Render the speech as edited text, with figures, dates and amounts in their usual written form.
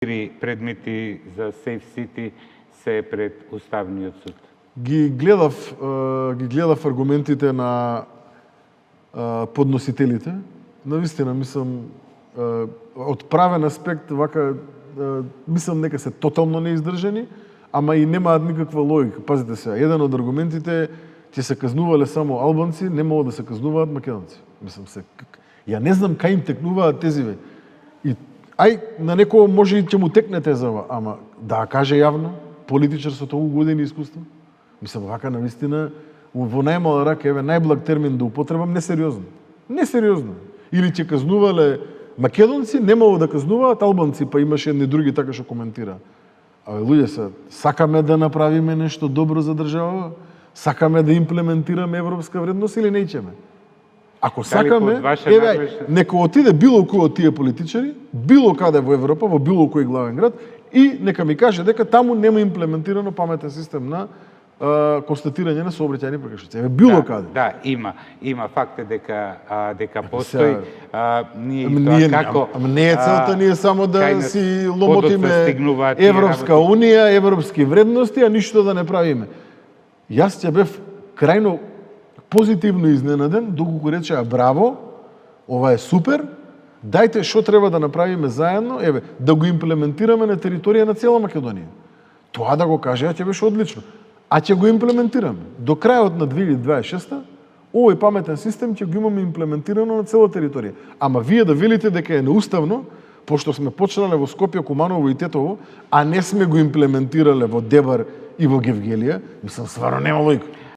предмети за Safe City се пред Уставниот суд? Ги гледав аргументите на подносителите. Навистина, мислам, од правен аспект, вака, мислам дека се тотално неиздржани, ама и немаат никаква логика. Пазите се, еден од аргументите ќе се казнувале само албанци, не могат да се казнуваат македонци. Мислам се, ја не знам кај им текнуваат тезиве. И на некој може и ќе му текне тезава, ама да каже јавно, политичар со толку години искуство. Мислам, вака навистина, во најмала рака, најблаг термин да употребам, несериозно. Несериозно. Или ќе казнувале македонци, немало да казнуваат албанци, па имаше едни други така што коментира. Луѓе сакаме да направиме нешто добро за држава, сакаме да имплементираме европска вредност или неќеме? Ако сакаме, нека отиде било кој од тие политичари, било каде во Европа, во било кој главен град, и нека ми каже дека таму нема имплементирано паметен систем на констатирање на сообраќајни прекршоци. Било каде. Да, има факт е дека постои. Ние како не е целта ние само да си ломотиме Европска унија, европски вредности, а ништо да не правиме. Јас ќе бев крајно позитивно изненаден, доколку речеа браво, ова е супер, дајте што треба да направиме заедно, да го имплементираме на територија на цела Македонија. Тоа да го кажеа ќе беше одлично. А ќе го имплементираме. До крајот на 2026 овој паметен систем ќе го имаме имплементирано на цела територија. Ама вие да велите дека е неуставно, пошто сме почнале во Скопје, Куманово и Тетово, а не сме го имплементирале во Дебар и во Гевгелија, мислам, стварно нема логика.